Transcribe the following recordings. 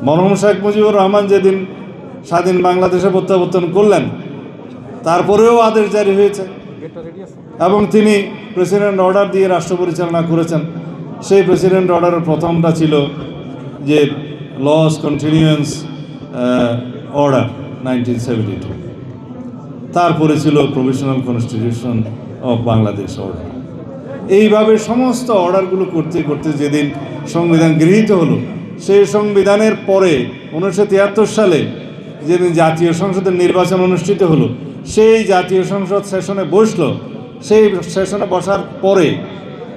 মরহুম শেখ মুজিবুর রহমান যেদিন স্বাধীন বাংলাদেশে প্রত্যাবর্তন করলেন, তারপরেও আদেশ জারি হয়েছে এবং তিনি প্রেসিডেন্ট অর্ডার দিয়ে রাষ্ট্র পরিচালনা করেছেন। সেই প্রেসিডেন্ট অর্ডারের প্রথমটা ছিল যে লস কন্টিনিউয়েন্স অর্ডার 1972, তারপরে ছিল provisional constitution of Bangladesh order. এইভাবে সমস্ত অর্ডারগুলো করতে করতে যেদিন সংবিধান গৃহীত হলো, সেই সংবিধানের পরে 1973 সালে যেদিন জাতীয় সংসদের নির্বাচন অনুষ্ঠিত হলো, সেই জাতীয় সংসদ সেশনে বসলো। সেই সেশনে বসার পরে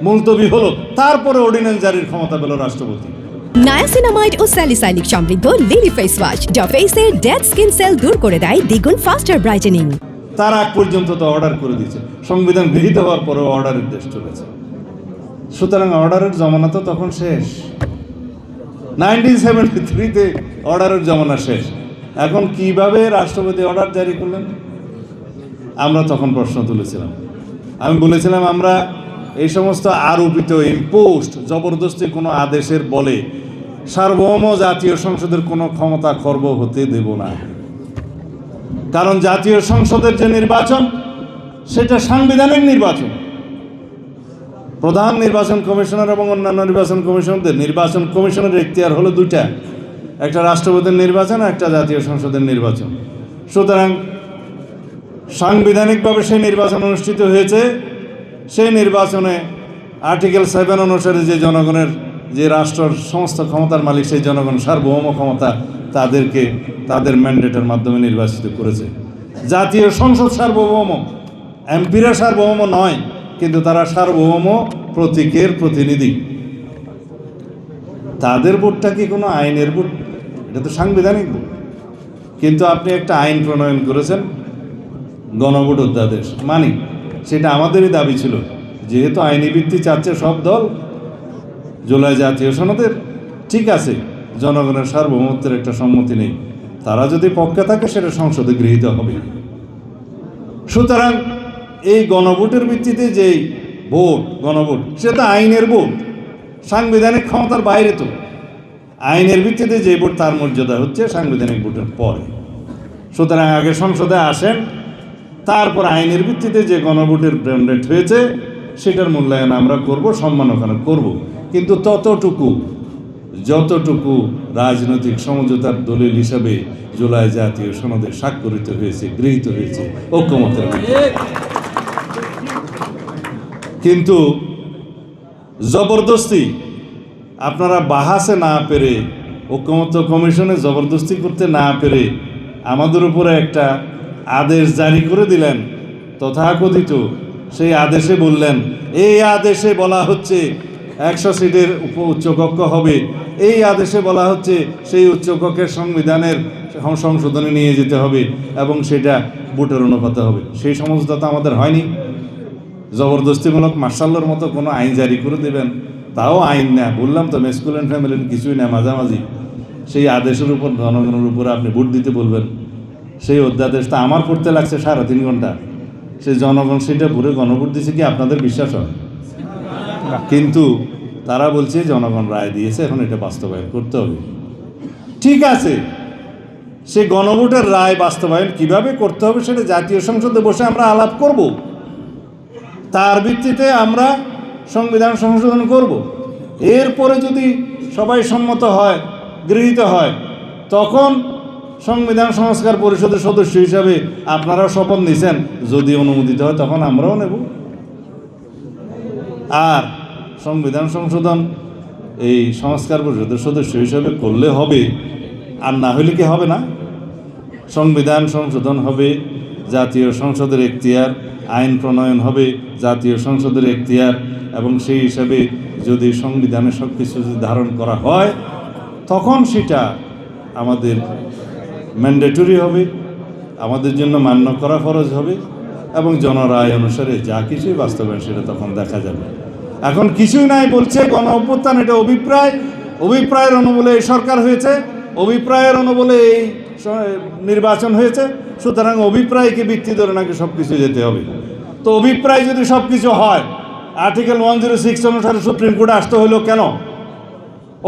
মুলতবি হলো, তারপরে অর্ডিন্যান্স জারির ক্ষমতা পেল রাষ্ট্রপতি। নায়াসিনামাইড ও স্যালিসাইলিক সমৃদ্ধ লিলি ফেস ওয়াশ যা ফেসের ডেড স্কিন সেল দূর করে দেয় দ্বিগুণ ফাস্টার ব্রাইটেনিং। তার আগ পর্যন্ত তো অর্ডার করে দিয়েছে, সংবিধান গৃহীত হওয়ার পরেও অর্ডারের দেশ চলেছে। সুতরাং অর্ডারের জমানা তো তখন শেষ। 1973-তে অর্ডারের জমানা শেষ। এখন কিভাবে রাষ্ট্রপতি অর্ডার জারি করলেন? আমরা তখন প্রশ্ন তুলেছিলাম। আমি বলেছিলাম, আমরা এই সমস্ত আরোপিত ইম্পোস্ট জবরদস্তি কোনো আদেশের বলে সার্বভৌম জাতীয় সংসদের কোনো ক্ষমতা খর্ব হতে দেব না। কারণ জাতীয় সংসদের যে নির্বাচন, সেটা সাংবিধানিক নির্বাচন। প্রধান নির্বাচন কমিশনার এবং অন্যান্য নির্বাচন কমিশনারদের নির্বাচন কমিশনের এখতিয়ার হলো দুইটা, একটা রাষ্ট্রপতির নির্বাচন, একটা জাতীয় সংসদের নির্বাচন। সুতরাং সাংবিধানিকভাবে সেই নির্বাচন অনুষ্ঠিত হয়েছে। সেই নির্বাচনে আর্টিকেল 7 অনুসারে যে জনগণের, যে রাষ্ট্রের সমস্ত ক্ষমতার মালিক, সেই জনগণ সার্বভৌম ক্ষমতা তাদেরকে তাদের ম্যান্ডেটের মাধ্যমে নির্বাচিত করেছে। জাতীয় সংসদ সার্বভৌম, এমপিরা সার্বভৌম নয়, কিন্তু তারা সার্বভৌম প্রতীকের প্রতিনিধি। তাদের ভোটটা কি কোনো আইনের ভোট? এটা তো সাংবিধানিক ভোট। কিন্তু আপনি একটা আইন প্রণয়ন করেছেন, গণভোট অধ্যাদেশ, মানি সেটা আমাদেরই দাবি ছিল। যেহেতু আইনি ভিত্তি চাচ্ছে সব দল, জুলাই জাতীয় সনদের, ঠিক আছে, জনগণের সার্বভৌমত্বের একটা সম্মতি নেই, তারা যদি পক্ষে থাকে সেটা সংসদে গৃহীত হবে। সুতরাং এই গণভোটের ভিত্তিতে যেই ভোট, গণভোট, সেটা আইনের ভোট, সাংবিধানিক ক্ষমতার বাইরে। তো আইনের ভিত্তিতে যে ভোট, তার মর্যাদা হচ্ছে সাংবিধানিক ভোটের পরে। সুতরাং আগে সংসদে আসেন, তারপর আইনের ভিত্তিতে যে গণভোটের ম্যান্ডেট হয়েছে সেটার মূল্যায়ন আমরা করব, সম্মান ওখানে করব। কিন্তু যতটুকু রাজনৈতিক সমঝোতার দলিল হিসাবে জুলাই জাতীয় সনদে স্বাক্ষরিত হয়েছে, গৃহীত হয়েছে ঐক্যমত্যের, কিন্তু জবরদস্তি আপনারা বাহাসে না পেরে, ঐক্যমত্য কমিশনে জবরদস্তি করতে না পেরে আমাদের উপরে একটা আদেশ জারি করে দিলেন। তথাকথিত সেই আদেশে বললেন, এই আদেশে বলা হচ্ছে 100 সিটের উচ্চকক্ষ হবে, এই আদেশে বলা হচ্ছে সেই উচ্চকক্ষের সংবিধানের সংশোধনে নিয়ে যেতে হবে এবং সেটা ভোটের অনুপাতে হবে। সেই সমস্ত তো আমাদের হয়নি। জবরদস্তিমূলক মার্শাল্লোর মতো কোনো আইন জারি করে দেবেন, তাও আইন না। বললাম তো, মেসকুলেন্ট ফ্যামিলির কিছুই না, মাঝামাঝি। সেই আদেশের উপর জনগণের উপরে আপনি ভোট দিতে বলবেন। সেই অধ্যাদেশটা আমার পড়তে লাগছে 3.5 ঘন্টা। সেই জনগণ সেটা ভরে গণভোট দিয়েছে কি আপনাদের বিশ্বাস হয়? কিন্তু তারা বলছে জনগণ রায় দিয়েছে, এখন এটা বাস্তবায়ন করতে হবে। ঠিক আছে, সে গণভোটের রায় বাস্তবায়ন কিভাবে করতে হবে সেটা জাতীয় সংসদে বসে আমরা আলাপ করব। তার ভিত্তিতে আমরা সংবিধান সংশোধন করব। এরপরে যদি সবাই সম্মত হয়, গৃহীত হয়, তখন সংবিধান সংস্কার পরিষদের সদস্য হিসাবে আপনারা শপথ নিয়েছেন, যদি অনুমোদিত হয় তখন আমরাও নেব। আর সংবিধান সংশোধন এই সংস্কার পরিষদের সদস্য হিসাবে করলে হবে, আর না হলে কি হবে না? সংবিধান সংশোধন হবে, জাতীয় সংসদের এখতিয়ার, আইন প্রণয়ন হবে জাতীয় সংসদের এখতিয়ার, এবং সেই হিসাবে যদি সংবিধানে সব কিছু যদি ধারণ করা হয়, তখন সেটা আমাদের ম্যান্ডেটরি হবে, আমাদের জন্য মান্য করা ফরজ হবে, এবং জনরায় অনুসারে যা কিছুই বাস্তবায়ন সেটা তখন দেখা যাবে। এখন কিছুই নাই বলছে গণ অভ্যুত্থান, এটা অভিপ্রায়ের অনুবলে এই সরকার হয়েছে, অভিপ্রায়ের অনুবলে এই নির্বাচন হয়েছে। সুতরাং অভিপ্রায়কে ভিত্তি ধরে নাকি সব কিছু যেতে হবে। তো অভিপ্রায় যদি সব কিছু হয়, আর্টিকেল 106 অনুসারে সুপ্রিম কোর্টে আসতে হইল কেন?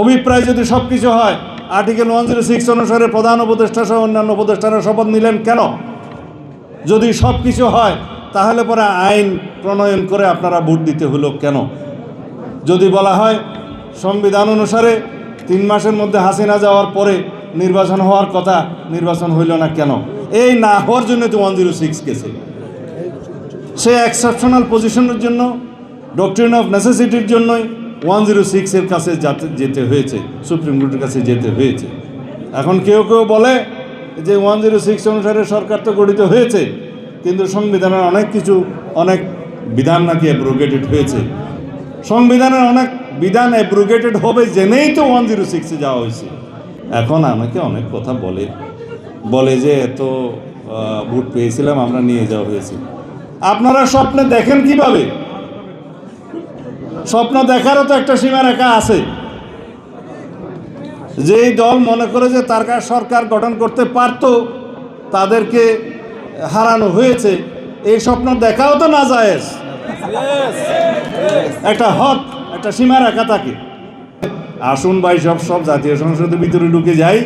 অভিপ্রায় যদি সব কিছু হয়, আর্টিকেল 106 অনুসারে প্রধান উপদেষ্টা সহ অন্যান্য উপদেষ্টারা শপথ নিলেন কেন? যদি সব কিছু হয় তাহলে পরে আইন প্রণয়ন করে আপনারা ভোট দিতে হলো কেন? যদি বলা হয় সংবিধান অনুসারে 3 মাসের মধ্যে হাসিনা যাওয়ার পরে নির্বাচন হওয়ার কথা, নির্বাচন হইল না কেন? এই না হওয়ার জন্য তো 106 গেছে। সে এক্সেপশনাল পজিশনের জন্য, ডক্ট্রিন অফ নেসেসিটির জন্যই 106 এর কাছে যেতে হয়েছে, সুপ্রিম কোর্টের কাছে যেতে হয়েছে। এখন কেউ কেউ বলে যে 106 অনুসারে সরকার তো গঠিত হয়েছে, কিন্তু সংবিধানের অনেক বিধান নাকি অ্যাব্রোগেটেড হয়েছে। সংবিধানের অনেক বিধান অ্যাব্রোগেটেড হবে জেনেই তো 106-এ যাওয়া হয়েছে। এখন আমাকে অনেক কথা বলে যে এত ভোট পেয়েছিলাম আমরা, নিয়ে যাওয়া হয়েছে। আপনারা স্বপ্নে দেখেন কিভাবে? স্বপ্ন দেখারও তো একটা সীমারেখা আছে। যেই দল মনে করে যে তার সরকার গঠন করতে পারত, তাদেরকে হারানো হয়েছে, এই স্বপ্ন দেখাও তো না জায়েজ। একটা হক, একটা সীমারেখা থাকে। আসুন ভাই, সব জাতীয় সংসদের ভিতরে ঢুকে যাই,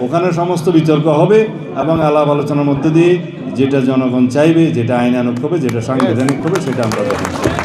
ওখানে সমস্ত বিতর্ক হবে এবং আলাপ আলোচনার মধ্যে দিয়ে যেটা জনগণ চাইবে, যেটা আইনানুগ হবে, যেটা সাংবিধানিক হবে, সেটা আমরা দেখব।